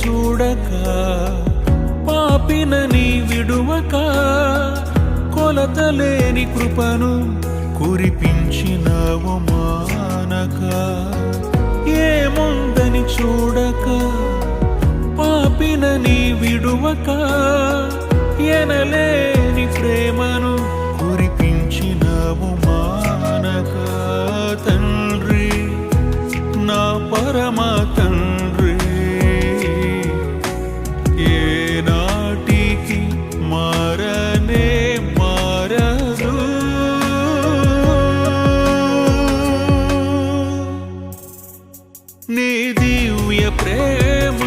చూడక పాపినని విడువక కొలతలేని కృపను కురిపించినవు మానక ఏముందని చూడక పాపినని విడువక ఎనలేని ప్రేమను కురిపించినవు మానక తండ్రి నా పరమా తండ్రి ఏనాటికి మారనే మారదు నీ దివ్య ప్రేమ